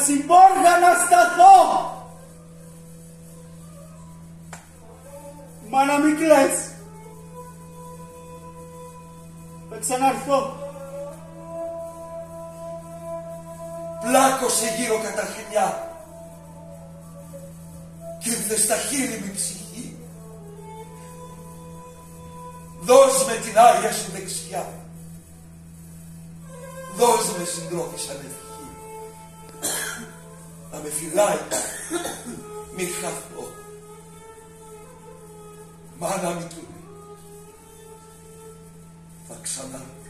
συμπόργα να σταθώ. Μα να μην κλαις. Θα ξαναρθώ. Πλάκωσε γύρω καταρχενιά κι ήρθε στα χείλη μου η ψυχή. Δώσ' με την άγια σου δεξιά. Δώσ' με συντρόφισσα ευχή. Να με φυλάει, μη χαθώ. Μάνα μη του, θα ξαναρθώ.